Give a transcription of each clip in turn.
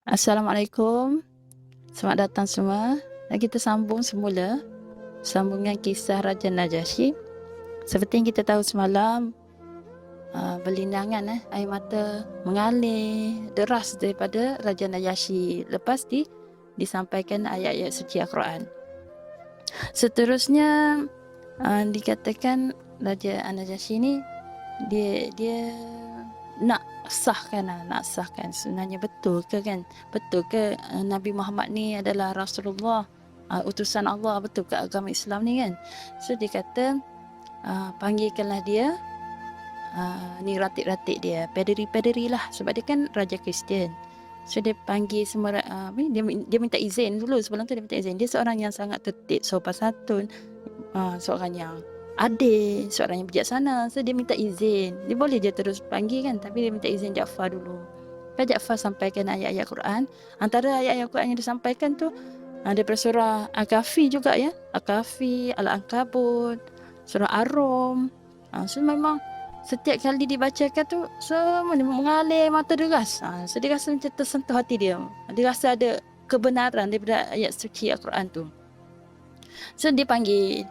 Assalamualaikum, selamat datang semua. Dan kita sambung semula sambungan kisah Raja Najasyi. Seperti yang kita tahu semalam, berlinangan air mata mengalir deras daripada Raja Najasyi lepas disampaikan ayat-ayat suci Al-Quran. Seterusnya dikatakan Raja Najasyi ni dia nak sahkan sebenarnya betul ke Nabi Muhammad ni adalah Rasulullah, utusan Allah, betul ke agama Islam ni kan. So dia kata panggilkanlah dia, ni ratik-ratik dia, paderi lah, sebab dia kan raja Kristian. So dia panggil semua, dia minta izin dulu. Sebelum tu dia minta izin. Dia seorang yang sangat tertib, sopan santun, seorang yang adil, seorang yang bijaksana. So dia minta izin. Dia boleh je terus panggil kan, tapi dia minta izin Ja'far dulu. Kan Ja'far sampaikan ayat-ayat Quran. Antara ayat-ayat Quran yang disampaikan tu daripada surah Al-Kahfi juga ya. Al-Kahfi, Al-Ankabut, surah Ar-Rum. So memang setiap kali dibacakan tu semua mengalir mata deras. So dia rasa macam tersentuh hati dia. Dia rasa ada kebenaran daripada ayat suci Al-Quran tu. So dia panggil,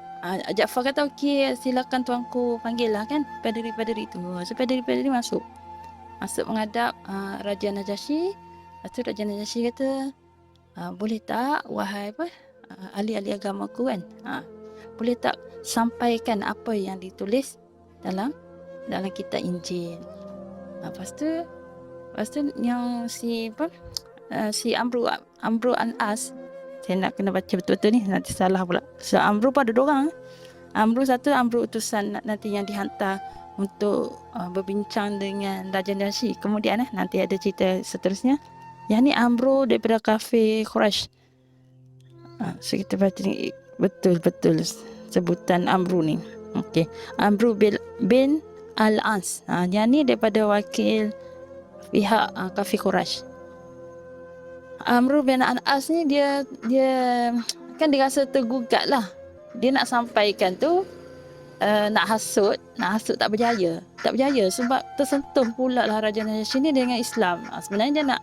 Ja'far kata okey, silakan tuanku, panggil lah kan paderi-paderi tu. So paderi-paderi masuk menghadap Raja Najasyi. Lepas tu Raja Najasyi kata, boleh tak wahai ahli-ahli agamaku kan, boleh tak sampaikan apa yang ditulis dalam kitab Injil. Lepas tu yang si Amru an As, saya nak kena baca betul-betul ni, nanti salah pula. So Amru pun ada dua orang. Amru satu, Amru utusan nanti yang dihantar untuk berbincang dengan Raja Najasyi. Kemudian nanti ada cerita seterusnya. Yang ni Amru daripada kafir Quraisy. So kita baca ni betul-betul sebutan Amru ni. Okey, Amru bin Al-As. Yang ni daripada wakil pihak kafir Quraisy. Amru bin Al-As ni dia kan dia rasa tergugat lah. Dia nak sampaikan tu, nak hasut tak berjaya sebab tersentuh pula lah Raja Najasyi ni dengan Islam. Sebenarnya dia nak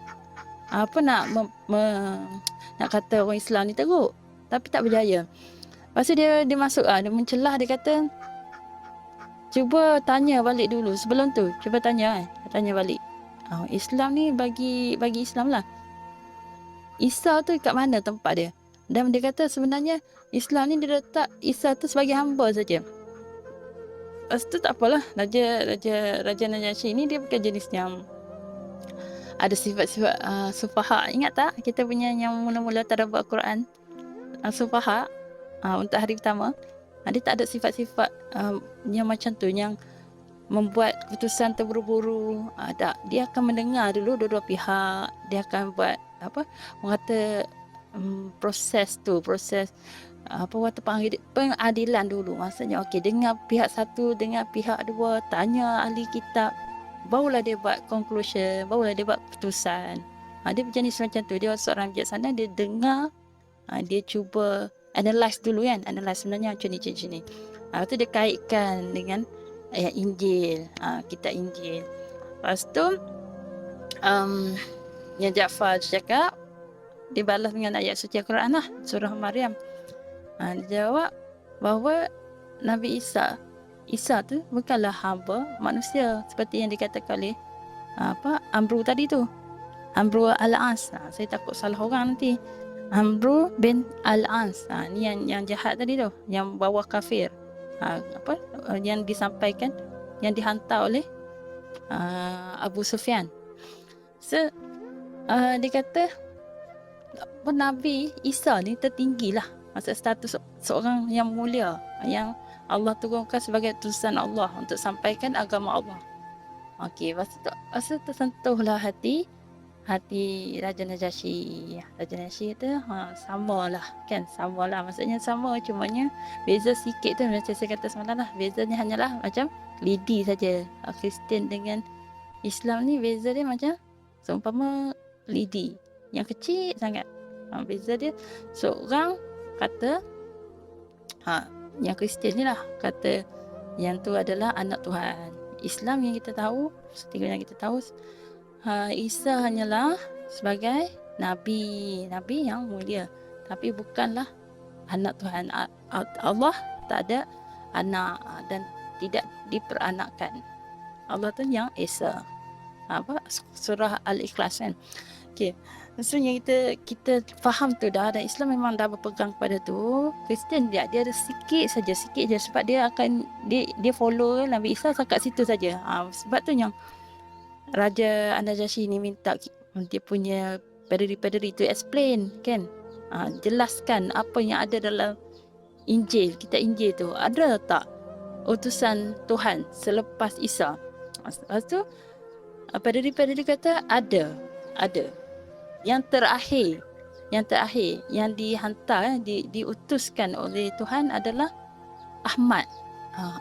nak kata orang Islam ni teruk, tapi tak berjaya. Lepas tu dia masuk, dia mencelah, dia kata cuba tanya balik dulu. Sebelum tu cuba tanya balik, Islam ni bagi Islam lah, Isa tu kat mana tempat dia. Dan dia kata sebenarnya Islam ni dia letak Isa tu sebagai hamba saja. Lepas tu tak apalah, Raja Najasyi ni dia bukan jenis yang ada sifat-sifat sufaha. Ingat tak kita punya yang mula-mula tadabbur Al-Quran, sufaha untuk hari pertama, dia tak ada sifat-sifat yang macam tu, yang membuat keputusan terburu-buru. Dia akan mendengar dulu dua-dua pihak. Dia akan buat proses pengadilan dulu. Maksudnya okey, dengar pihak satu, dengar pihak dua, tanya ahli kitab, barulah dia buat conclusion, barulah dia buat keputusan. Dia berjenis macam tu. Dia seorang bijaksana, dia dengar, dia cuba analyse dulu kan, analyse sebenarnya macam ni. Lepas tu dia kaitkan dengan ayat Injil, kitab Injil. Lepas tu yang Ja'far cakap, dia balas dengan ayat suci Al-Quran lah, surah Maryam. Dia jawab bahawa Nabi Isa tu bukanlah hamba manusia seperti yang dikatakan oleh Amru tadi tu, Amru Al-As. Saya takut salah orang nanti. Amru bin Al-As, ni yang jahat tadi tu, yang bawa kafir, yang disampaikan, yang dihantar oleh Abu Sufyan. So dia kata Nabi Isa ni tertinggi lah, maksud status seorang yang mulia, yang Allah turunkan sebagai utusan Allah untuk sampaikan agama Allah. Okey, lepas tu tersentuhlah hati Raja Najasyi. Raja Najasyi kata samalah, maksudnya sama, cumanya beza sikit tu, macam saya kata semalam lah, bezanya hanyalah macam lidi saja. Kristian dengan Islam ni beza dia macam seumpama lidi yang kecil sangat. Beza dia, seorang kata yang Kristian ni lah kata yang tu adalah anak Tuhan. Islam yang kita tahu, seperti yang kita tahu, Isa hanyalah sebagai Nabi yang mulia. Tapi bukanlah anak Tuhan. Allah tak ada anak dan tidak diperanakkan. Allah tu yang Esa. Surah Al-Ikhlas kan. Okey. Maksudnya kita faham tu dah, dan Islam memang dah berpegang pada tu. Kristian dia ada sikit je sebab dia follow Nabi Isa kat situ saja. Sebab tu yang Raja An-Najasyi ni minta dia punya paderi tu explain kan. Jelaskan apa yang ada dalam Injil, kitab Injil tu. Ada tak utusan Tuhan selepas Isa? Lepas tu paderi kata ada. Yang terakhir yang dihantar, diutuskan oleh Tuhan adalah Ahmad.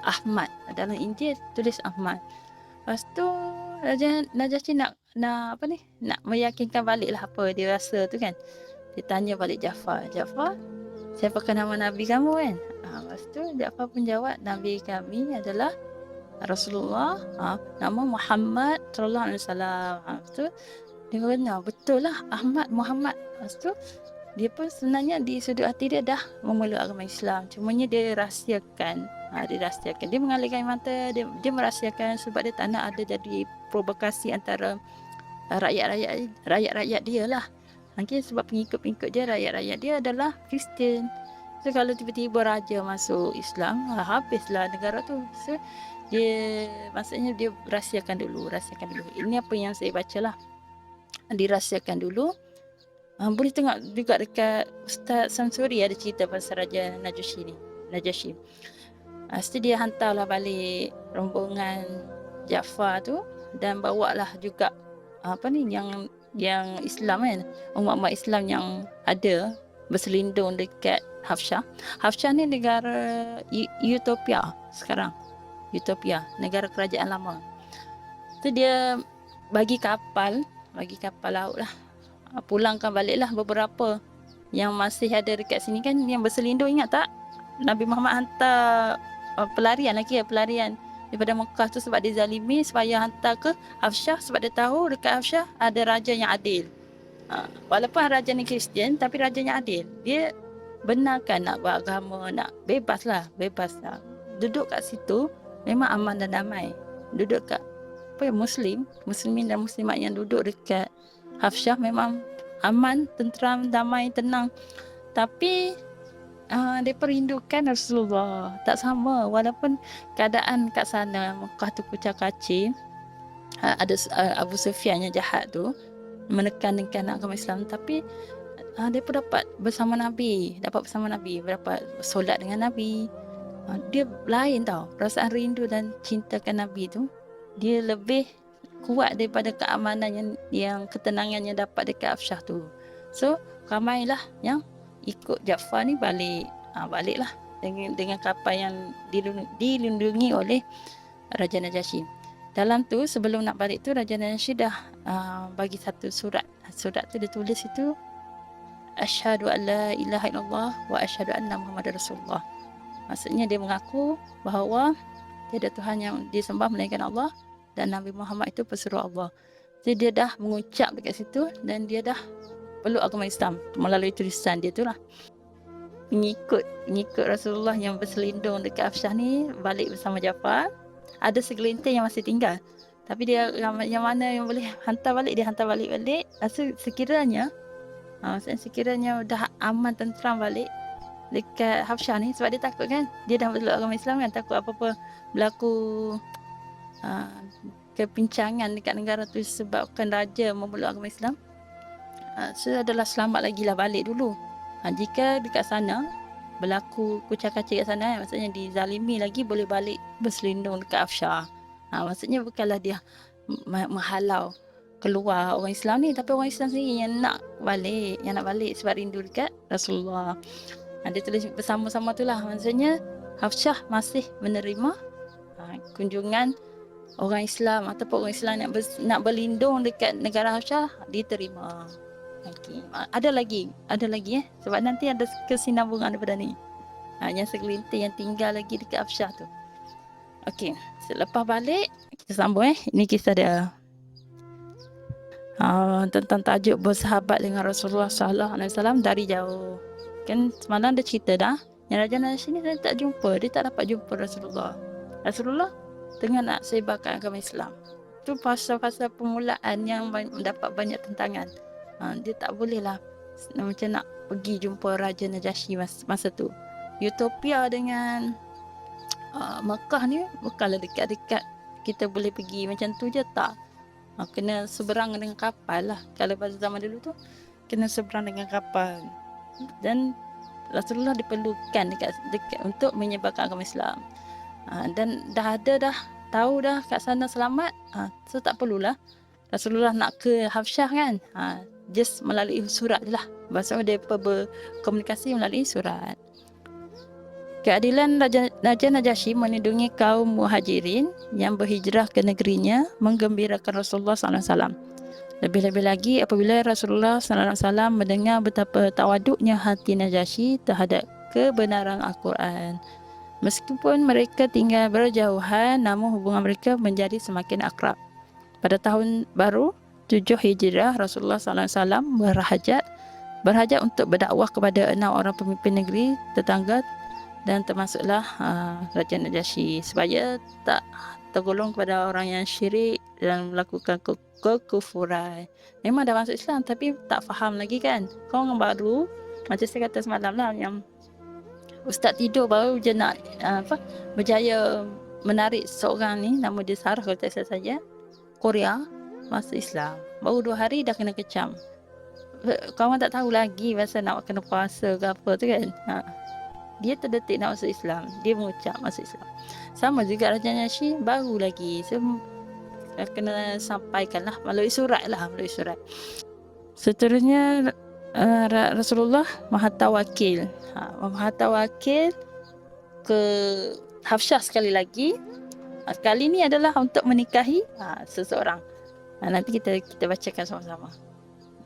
Ahmad dalam Injil tulis Ahmad. Lepas tu Raja Najasyi nak meyakinkan balik lah apa dia rasa tu kan. Dia tanya balik Ja'far, siapakah nama Nabi kamu kan? Lepas tu Ja'far pun jawab, Nabi kami adalah Rasulullah, nama Muhammad sallallahu alaihi wasallam. Lepas tu dia kata, betul lah Ahmad Muhammad. Lepas tu dia pun sebenarnya di sudut hati dia dah memeluk agama Islam. Cumanya dia rahsiakan. Dia mengalihkan mata, dia merahsiakan sebab dia tak nak ada jadi provokasi antara rakyat-rakyat dia lah. Mungkin sebab pengikut-pengikut dia, rakyat-rakyat dia adalah Kristian. So kalau tiba-tiba raja masuk Islam, habislah negara tu. So maksudnya dia rahsiakan dulu. Ini apa yang saya baca lah. Dirahsiakan dulu. Boleh tengok juga dekat Ustaz Samsuri ada cerita pasal Raja Najasyi. Lepas dia hantarlah balik rombongan Ja'far tu dan bawalah juga yang Islam kan, umat-umat Islam yang ada berselindung dekat Hafsyah. Hafsyah ni negara Utopia sekarang. Negara kerajaan lama. Tu dia bagi kapal laut lah. Pulangkan baliklah beberapa yang masih ada dekat sini kan, yang berselindung. Ingat tak? Nabi Muhammad hantar pelarian daripada Mekah tu sebab dia zalimi, supaya hantar ke Hafsyah sebab dia tahu dekat Hafsyah ada raja yang adil. Walaupun raja ni Kristian tapi rajanya adil. Dia benarkan nak beragama, nak bebas lah. Duduk kat situ memang aman dan damai. Duduk kat muslimin dan muslimat yang duduk dekat Hafsyah memang aman, tentram, damai, tenang. Tapi dia perindukan Rasulullah. Tak sama, walaupun keadaan kat sana Mekah tu kucak-kacir, ada Abu Sufyan yang jahat tu menekan agama Islam, tapi dia pun dapat bersama Nabi, dapat solat dengan Nabi. Dia lain tau, perasaan rindu dan cintakan Nabi tu dia lebih kuat daripada keamanan yang ketenangan yang dapat dekat Hafsyah tu. So ramailah yang ikut Ja'far ni baliklah dengan kapal yang dilindungi oleh Raja Najasyi. Dalam tu sebelum nak balik tu Raja Najasyi dah bagi satu surat tu dia tulis itu, asyhadu an la ilaha illallah wa asyhadu anna muhammadar rasulullah. Maksudnya dia mengaku bahawa tiada Tuhan yang disembah melainkan Allah dan Nabi Muhammad itu pesuruh Allah. Jadi dia dah mengucap dekat situ dan dia dah peluk agama Islam melalui tulisan dia tu lah. Pengikut Rasulullah yang berselindung dekat Hafsyah ni balik bersama Ja'far. Ada segelintir yang masih tinggal, tapi dia yang mana yang boleh hantar balik, dia hantar balik. Sekiranya dah aman tentram balik dekat Hafsyah ni, sebab dia takut kan, dia dah peluk agama Islam kan, takut apa-apa berlaku kepincangan dekat negara tu sebabkan raja memeluk agama Islam. So adalah selamat lagi lah balik dulu. Jika dekat sana berlaku kucak-kacir kat sana, maksudnya dizalimi lagi, boleh balik berselindung dekat Hafsyah. Maksudnya bukanlah dia menghalau keluar orang Islam ni, tapi orang Islam sendiri yang nak balik sebab rindu dekat Rasulullah. Dia tulis bersama-sama tu lah. Maksudnya Hafsyah masih menerima kunjungan orang Islam ataupun orang Islam nak berlindung dekat negara Hafsyah, diterima. Okay. Ada lagi sebab nanti ada kesinambungan daripada ni. Yang segelintir yang tinggal lagi dekat Hafsyah tu. Okey, selepas balik kita sambung Ini kisah dia. tentang tajuk bersahabat dengan Rasulullah sallallahu alaihi wasallam dari jauh. Kan semalam dia cerita dah, yang Raja Najasyi ni dia tak jumpa, dia tak dapat jumpa Rasulullah. Rasulullah tengah nak sebarkan agama Islam. Tu fasa-fasa permulaan yang dapat banyak tentangan. Dia tak boleh lah macam nak pergi jumpa Raja Najasyi masa tu. Utopia dengan Mekah ni bukanlah dekat-dekat kita boleh pergi macam tu je, tak. Kena seberang dengan kapal lah. Kalau pada zaman dulu tu kena seberang dengan kapal. Dan Rasulullah diperlukan dekat untuk menyebarkan agama Islam. Dan dah tahu dah kat sana selamat, so tak perlulah Rasulullah nak ke Habsyah kan. Just melalui surat je lah. Maksudnya dia berkomunikasi melalui surat. Keadilan Raja Najasyi melindungi kaum muhajirin yang berhijrah ke negerinya, menggembirakan Rasulullah SAW. Lebih-lebih lagi apabila Rasulullah SAW mendengar betapa tawaduknya hati Najasyi terhadap kebenaran Al-Quran. Meskipun mereka tinggal berjauhan, namun hubungan mereka menjadi semakin akrab. Pada tahun baru 7 Hijrah, Rasulullah SAW berhajat untuk berdakwah kepada 6 orang pemimpin negeri tetangga, dan termasuklah Raja Najasyi, supaya tak tergolong kepada orang yang syirik dan melakukan kekufuran. Memang dah masuk Islam tapi tak faham lagi kan. Kau orang baru, macam saya kata semalam lah, yang ustaz tidur baru je nak berjaya menarik seorang ni, nama dia Sarah kalau tak salah saja, Korea, masuk Islam. Baru 2 hari dah kena kecam. Kawan tak tahu lagi pasal nak kena puasa ke apa tu kan. Dia terdetik nak masuk Islam, dia mengucap masuk Islam. Sama juga Raja Najasyi, baru lagi, so kena sampaikanlah melalui surat. Seterusnya Rasulullah mahatawakil ke Habsyah sekali lagi. Kali ni adalah untuk menikahi seseorang. Nanti kita bacakan sama-sama.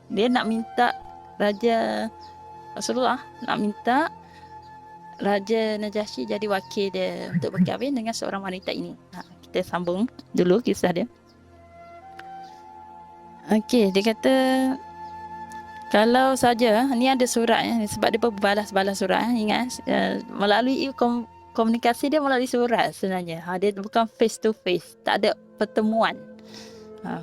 Dia nak minta Rasulullah nak minta Raja Najasyi jadi wakil dia untuk berkahwin dengan seorang wanita ini. Kita sambung dulu kisah dia. Okey, dia kata kalau saja ni ada surat sebab dia berbalas-balas surat. Ingat melalui komunikasi dia melalui surat sebenarnya. Dia bukan face to face, tak ada pertemuan.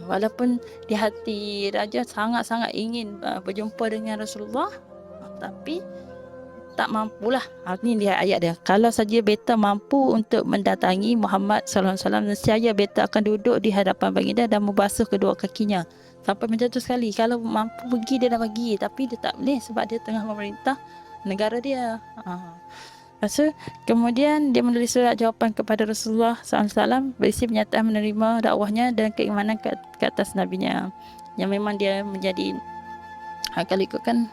Walaupun di hati raja sangat-sangat ingin berjumpa dengan Rasulullah, tapi tak mampulah. Ini dia ayat dia. Kalau saja beta mampu untuk mendatangi Muhammad sallallahu alaihi wasallam, nescaya beta akan duduk di hadapan baginda dan membasuh kedua kakinya. Sampai macam tu sekali. Kalau mampu pergi, dia dah pergi. Tapi dia tak boleh sebab dia tengah memerintah negara dia. Kemudian dia menulis surat jawapan kepada Rasulullah SAW berisi pernyataan menerima dakwahnya dan keimanan ke atas nabinya, yang memang dia menjadi kalau ikutkan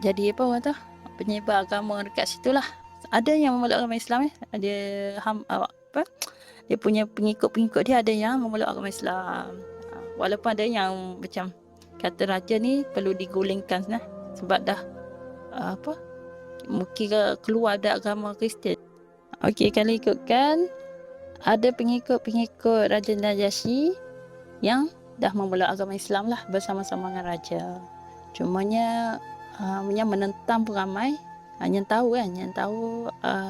jadi apa kata, penyebar agama dekat situlah. Ada yang memeluk agama Islam dia punya pengikut dia, ada yang memeluk agama Islam. Walaupun ada yang macam kata raja ni perlu digulingkan sebab dah mungkin keluar dari agama Kristian. Okey, kalau ikutkan ada pengikut Raja Najasyi yang dah memeluk agama Islam lah bersama-sama dengan raja. Cumanya yang menentang pun ramai. Yang tahu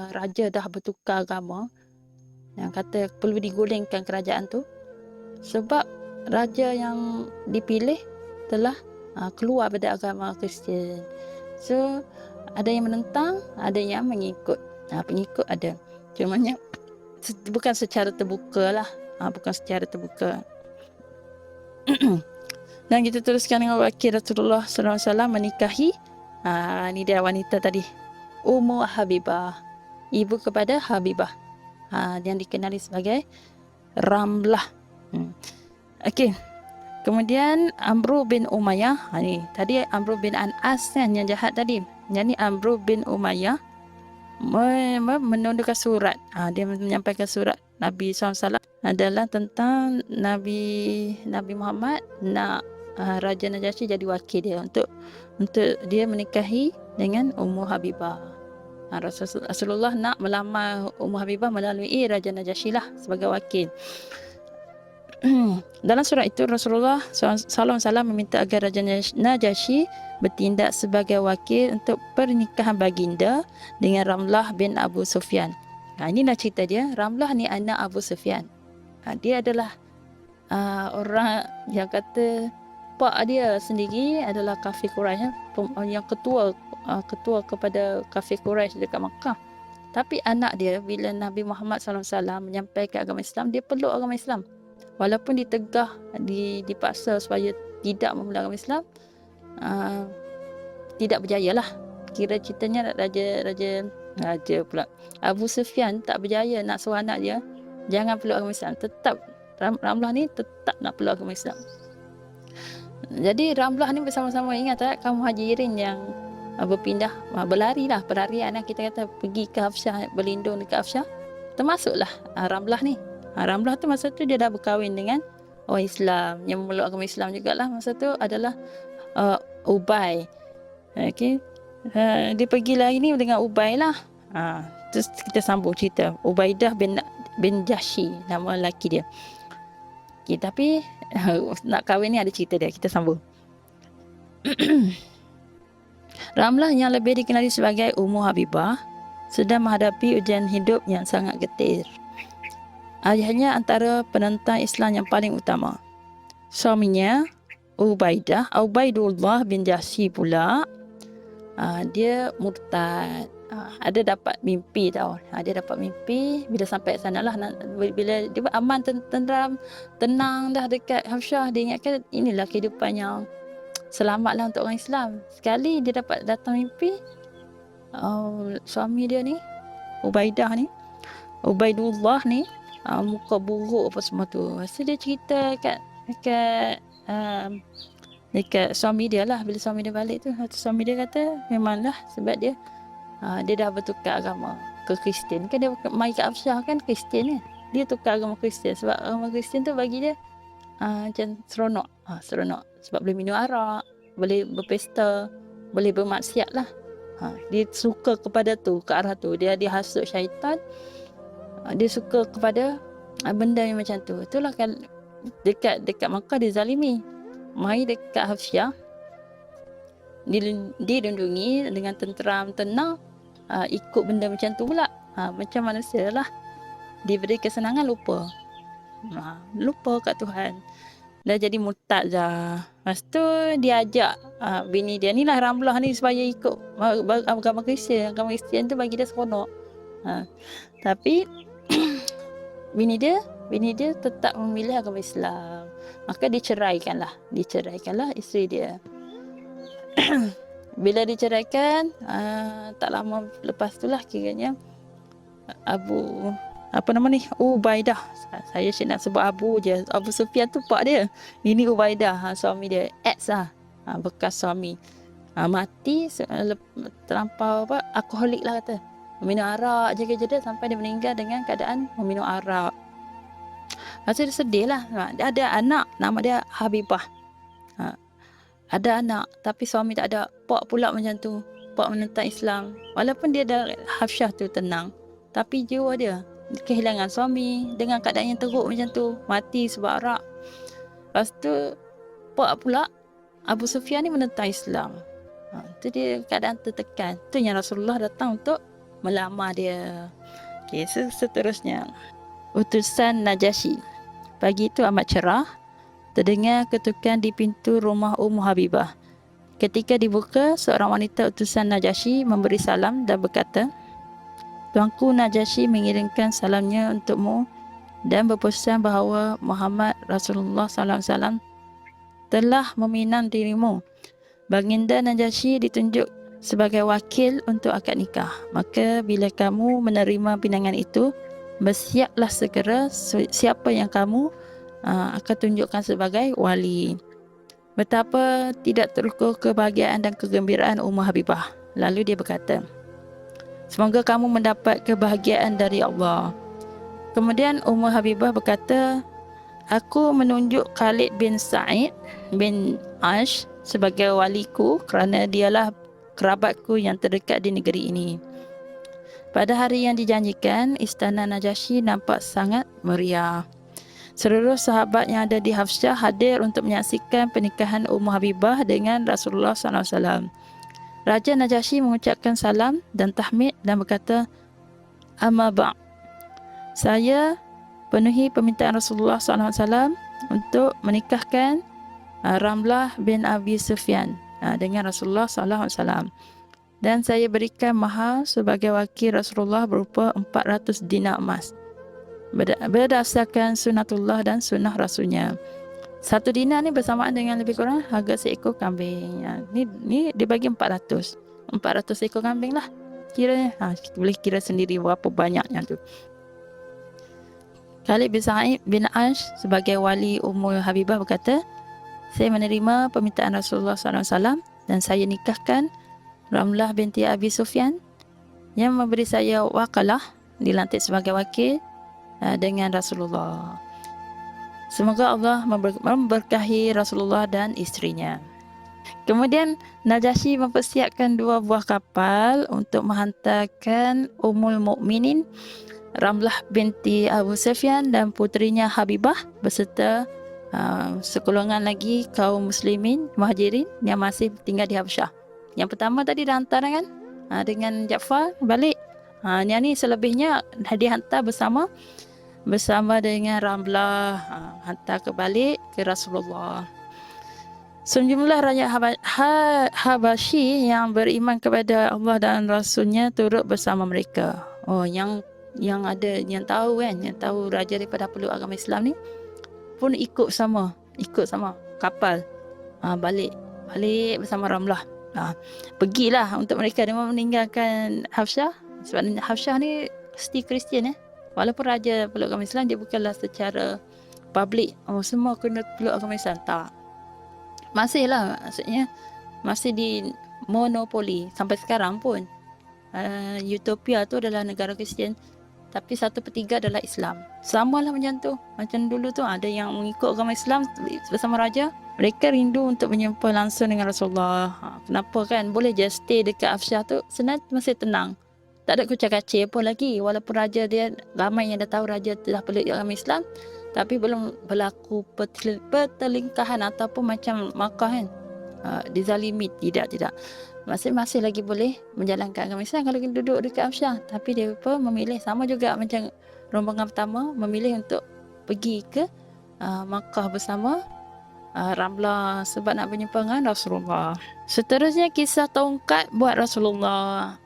raja dah bertukar agama, yang kata perlu digulingkan kerajaan tu sebab raja yang dipilih telah keluar dari agama Kristian. So ada yang menentang, ada yang mengikut. Pengikut ada, cumanya bukan secara terbuka lah. Dan kita teruskan dengan wakil Rasulullah SAW menikahi ni dia wanita tadi, Ummu Habibah, ibu kepada Habibah, yang dikenali sebagai Ramlah. Okey, kemudian Amru bin Umayyah, ni tadi Amru bin Anas kan yang jahat tadi. Yang ni Amru bin Umayyah menunjukkan surat. Dia menyampaikan surat Nabi SAW adalah tentang Nabi Muhammad nak Raja Najasyi jadi wakil dia untuk dia menikahi dengan Ummu Habibah. Rasulullah nak melamar Ummu Habibah melalui Raja Najasyi lah sebagai wakil. Dalam surat itu Rasulullah SAW meminta agar Raja Najasyi bertindak sebagai wakil untuk pernikahan baginda dengan Ramlah bin Abu Sufyan. Inilah cerita dia. Ramlah ni anak Abu Sufyan. Dia adalah orang yang kata pak dia sendiri adalah kafir Quraisy, yang ketua kepada kafir Quraisy dekat Makkah. Tapi anak dia bila Nabi Muhammad SAW menyampaikan agama Islam, dia peluk agama Islam. Walaupun ditegah, dipaksa supaya tidak memeluk agama Islam, tidak berjaya lah. Kira ceritanya raja pula Abu Sufyan tak berjaya nak suruh anak dia jangan peluk agama Islam. Tetap Ramlah ni tetap nak peluk agama Islam. Jadi Ramlah ni bersama-sama, ingat tak kaum Muhajirin yang berpindah, berlari lah, pelarian lah kita kata, pergi ke Hafsyah, berlindung dekat Hafsyah, termasuklah Ramlah ni. Ramlah tu masa tu dia dah berkahwin dengan orang Islam yang memeluk agama Islam jugalah. Masa tu adalah Ubay. Okay. Dia pergi lari ni dengan Ubay lah. Terus kita sambung cerita. Ubaidah bin Jahsy nama lelaki dia. Okay, tapi nak kahwin ni ada cerita dia. Kita sambung. Ramlah yang lebih dikenali sebagai Ummu Habibah sedang menghadapi ujian hidup yang sangat getir. Ayahnya antara penentang Islam yang paling utama. Suaminya Ubaidullah bin Jahsy pula, dia murtad. Ada dapat mimpi tau. Dia dapat mimpi bila sampai sana lah, bila dia aman, tenang dah dekat Hafsyah, dia ingatkan inilah kehidupan yang selamat lah untuk orang Islam. Sekali dia dapat datang mimpi, suami dia ni Ubaidullah ni muka buruk apa semua tu. Masa dia cerita dekat suami dia lah, bila suami dia balik tu, suami dia kata memanglah sebab dia dah bertukar agama ke Kristian. Kan dia mai kat Hafsyah kan Kristian kan, dia tukar agama Kristian sebab agama Kristian tu bagi dia macam seronok. Seronok sebab boleh minum arak, boleh berpesta, boleh bermaksiat lah. Dia suka kepada tu, ke arah tu. Dia hasut syaitan, dia suka kepada benda yang macam tu. Itulah kan dekat Makkah dia zalimi. Mai dekat Hafsyah dilindungi dengan tenteram, tenang, ikut benda macam tu pula. Macam manusia lah, diberi kesenangan lupa kat Tuhan, dah jadi murtad dah. Lepas tu dia ajak bini dia ni lah, Ramlah ni, supaya ikut agama Kristian. Agama Kristian tu bagi dia seronok. Tapi bini dia tetap memilih agama Islam. Maka diceraikanlah isteri dia. Bila diceraikan, tak lama lepas tu lah kiranya Ubaidah. Saya nak sebut Abu je. Abu Sufyan tu pak dia. Ini Ubaidah, suami dia. Ex lah. Bekas suami. Mati terlampau alkoholik lah kata. Minum arak jaga-jaga sampai dia meninggal dengan keadaan meminum arak. Masa dia sedih lah. Dia ada anak nama dia Habibah. Ada anak tapi suami tak ada. Pak pula macam tu. Pak menentang Islam. Walaupun dia dah Hafsyah tu tenang, tapi jiwa dia kehilangan suami dengan keadaan yang teruk macam tu. Mati sebab arak. Lepas tu pak pula Abu Sufyan ni menentang Islam. Tu dia keadaan tertekan. Tu yang Rasulullah datang untuk melamar dia. Okay, seterusnya utusan Najasyi. Pagi itu amat cerah. Terdengar ketukan di pintu rumah Ummu Habibah. Ketika dibuka, seorang wanita utusan Najasyi memberi salam dan berkata, "Tuanku Najasyi mengirimkan salamnya untukmu dan berpesan bahawa Muhammad Rasulullah SAW telah meminang dirimu. Baginda Najasyi ditunjuk sebagai wakil untuk akad nikah. Maka bila kamu menerima pinangan itu, bersiaplah segera siapa yang kamu akan tunjukkan sebagai wali." Betapa tidak terukur kebahagiaan dan kegembiraan Ummu Habibah. Lalu dia berkata, "Semoga kamu mendapat kebahagiaan dari Allah." Kemudian Ummu Habibah berkata, "Aku menunjuk Khalid bin Sa'id bin Ash sebagai waliku kerana dialah kerabatku yang terdekat di negeri ini." Pada hari yang dijanjikan, istana Najasyi nampak sangat meriah. Seluruh sahabat yang ada di Hafsyah hadir untuk menyaksikan pernikahan Ummu Habibah dengan Rasulullah SAW. Raja Najasyi mengucapkan salam dan tahmid dan berkata, "Amma ba'." Saya penuhi permintaan Rasulullah SAW untuk menikahkan Ramlah bin Abi Sufyan dengan Rasulullah SAW. Dan saya berikan mahar sebagai wakil Rasulullah berupa 400 dinar emas. Berdasarkan sunnatullah dan sunnah Rasulnya. 1 dinar ni bersamaan dengan lebih kurang harga seekor kambing. Ni dibagi 400 ekor kambing lah. Kira kita boleh kira sendiri berapa banyaknya tu. Khalid bin Sa'id bin Ash sebagai wali Ummu Habibah berkata, "Saya menerima permintaan Rasulullah SAW dan saya nikahkan Ramlah binti Abi Sufyan yang memberi saya wakalah, dilantik sebagai wakil dengan Rasulullah. Semoga Allah memberkahi Rasulullah dan isterinya." Kemudian Najasyi mempersiapkan 2 buah kapal untuk menghantarkan Ummul Mukminin Ramlah binti Abu Sufyan dan puterinya Habibah beserta sekolongan lagi kaum muslimin muhajirin yang masih tinggal di Habsyah. Yang pertama tadi dah hantar kan dengan Ja'far balik. Yang ni selebihnya dihantar bersama dengan Ramlah, hantar ke balik ke Rasulullah. Sejumlah rakyat Habasyi yang beriman kepada Allah dan Rasulnya turut bersama mereka. Yang ada, yang tahu kan, yang tahu raja daripada peluk agama Islam ni pun ikut sama kapal balik bersama Ramlah. Pergilah untuk mereka. Dia meninggalkan Habsyah sebab Habsyah ni mesti Kristian walaupun raja peluk agama Islam, dia bukanlah secara public semua kena peluk agama Islam, tak, masihlah, maksudnya masih di monopoli sampai sekarang pun. Utopia tu adalah negara Kristian tapi 1/3 adalah Islam. Samalah macam tu. Macam dulu tu ada yang mengikut agama Islam bersama raja, mereka rindu untuk menyembah langsung dengan Rasulullah. Kenapa kan? Boleh je stay dekat Habsyah tu, senang, masih tenang. Tak ada kucak-kacir pun lagi. Walaupun raja dia, ramai yang dah tahu raja telah peluk agama Islam, tapi belum berlaku pertelingkahan ataupun macam Makkah kan, dizalimi. Tidak. Masih lagi boleh menjalankan agama Islam kalau kita duduk dekat Habsyah. Tapi dia pun memilih, sama juga macam rombongan pertama, memilih untuk pergi ke Makkah bersama Ramlah sebab nak berjumpa dengan Rasulullah. Seterusnya kisah tongkat buat Rasulullah.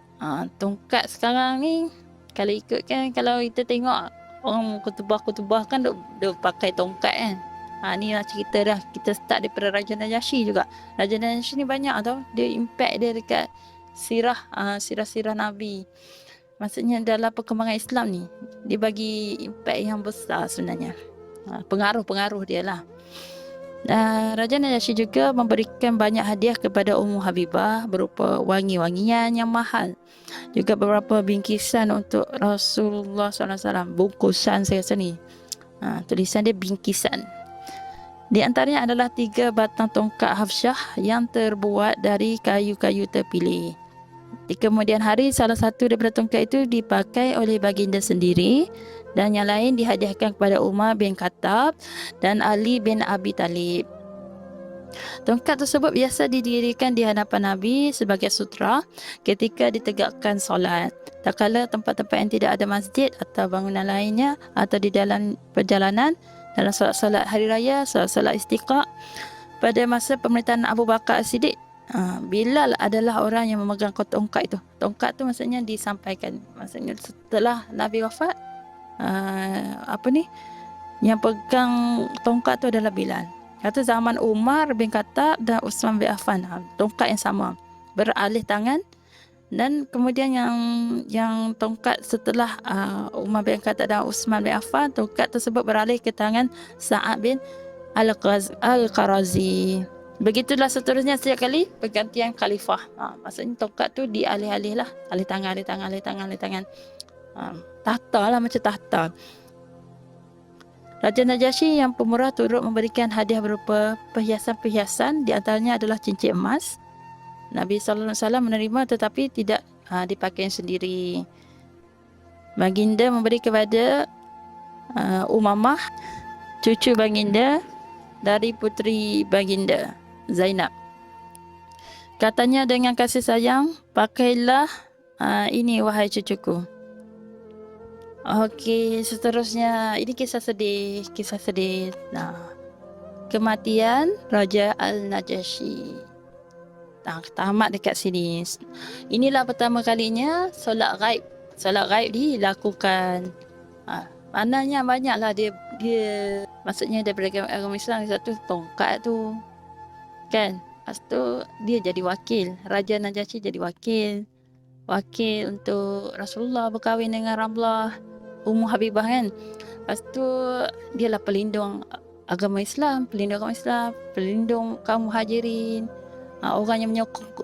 Tongkat sekarang ni kalau ikutkan, kalau kita tengok orang kutubah kan dia pakai tongkat kan. Ni lah cerita dah. Kita start daripada Raja Najasyi juga. Raja Najasyi ni banyak tau, dia impact dia dekat sirah Nabi. Maksudnya dalam perkembangan Islam ni, dia bagi impact yang besar sebenarnya. Pengaruh dia lah. Raja Najasyi juga memberikan banyak hadiah kepada Ummu Habibah berupa wangi-wangian yang mahal. Juga beberapa bingkisan untuk Rasulullah SAW. Bungkusan saya rasa ni. Tulisan dia bingkisan. Di antaranya adalah 3 batang tongkat Habsyah yang terbuat dari kayu-kayu terpilih. Di kemudian hari, salah satu daripada tongkat itu dipakai oleh baginda sendiri dan yang lain dihadiahkan kepada Umar bin Khattab dan Ali bin Abi Talib. Tongkat tersebut biasa didirikan di hadapan Nabi sebagai sutra ketika ditegakkan solat. Tak kala tempat-tempat yang tidak ada masjid atau bangunan lainnya atau di dalam perjalanan, dalam solat-solat hari raya, solat-solat istiqa. Pada masa pemerintahan Abu Bakar As-Siddiq, Bilal adalah orang yang memegang tongkat itu. Tongkat tu maksudnya disampaikan, maksudnya setelah Nabi wafat, yang pegang tongkat tu adalah Bilal. Kata zaman Umar bin Khattab dan Utsman bin Affan, tongkat yang sama beralih tangan. Dan kemudian yang tongkat setelah Umar bin Khattab dan Utsman bin Affan, tongkat tersebut beralih ke tangan Sa'ad bin Al-Qarazi. Begitulah seterusnya setiap kali pergantian khalifah. Maksudnya tongkat tu dialih-alih lah, alih tangan. Tahta lah, macam tahta. Raja Najasyi yang pemurah turut memberikan hadiah berupa perhiasan-perhiasan, di antaranya adalah cincin emas. Nabi SAW menerima tetapi tidak dipakai sendiri. Baginda memberi kepada Umamah cucu baginda dari puteri baginda Zainab. Katanya dengan kasih sayang, pakailah ini wahai cucuku. Okey, seterusnya ini kisah sedih, kisah sedih. Nah, kematian Raja Al-Najasyi. Tamat dekat sini. Inilah pertama kalinya solat ghaib. Solat ghaib dilakukan. Maknanya banyaklah dia maksudnya daripada agama Islam, satu tongkat tu. Kan? Lepas tu dia jadi wakil. Raja Najasyi jadi wakil. Wakil untuk Rasulullah berkahwin dengan Ramlah Ummu Habibah kan. Lepas tu dialah pelindung agama Islam, pelindung kaum Muhajirin. Orang yang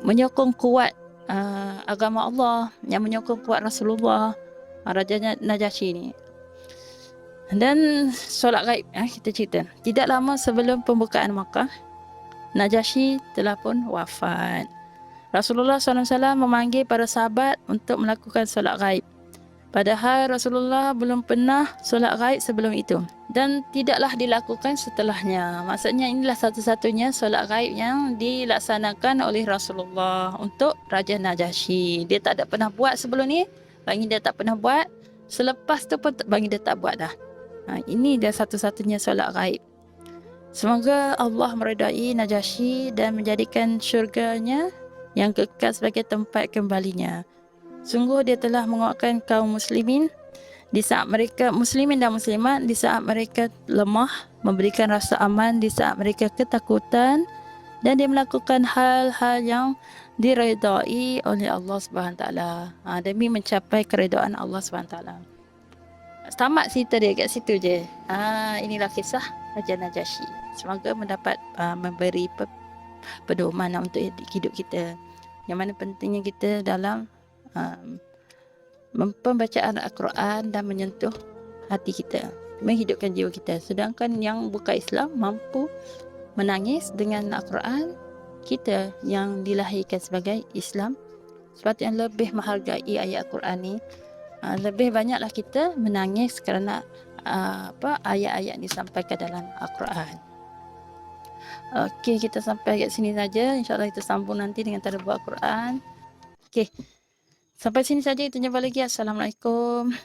menyokong kuat agama Allah, yang menyokong kuat Rasulullah, Raja Najasyi ni. Dan solat ghaib, kita cerita. Tidak lama sebelum pembukaan Makkah, Najasyi telah pun wafat. Rasulullah SAW memanggil para sahabat untuk melakukan solat ghaib. Padahal Rasulullah belum pernah solat ghaib sebelum itu. Dan tidaklah dilakukan setelahnya. Maksudnya inilah satu-satunya solat ghaib yang dilaksanakan oleh Rasulullah untuk Raja Najasyi. Dia tak ada pernah buat sebelum ni. Baginda tak pernah buat. Selepas tu pun baginda tak buat dah. Ini dia satu-satunya solat ghaib. Semoga Allah meredai Najasyi dan menjadikan syurganya yang kekal sebagai tempat kembalinya. Sungguh dia telah menguatkan kaum muslimin di saat mereka muslimin dan muslimat di saat mereka lemah, memberikan rasa aman di saat mereka ketakutan, dan dia melakukan hal-hal yang diredai oleh Allah Subhanahu taala demi mencapai keredaan Allah Subhanahu taala. Tamat cerita dia kat situ je. Inilah kisah Raja Najasyi. Semoga mendapat memberi pedoman untuk hidup kita. Yang mana pentingnya kita dalam pembacaan Al-Quran dan menyentuh hati kita, menghidupkan jiwa kita. Sedangkan yang bukan Islam mampu menangis dengan Al-Quran, kita yang dilahirkan sebagai Islam sepatutnya lebih menghargai ayat Al-Quran ni. Lebih banyaklah kita menangis kerana ayat-ayat disampaikan dalam Al-Quran. Okey, kita sampai kat sini saja. InsyaAllah kita sambung nanti dengan tadabbur Al-Quran. Okey, sampai sini saja. Kita jumpa lagi. Assalamualaikum.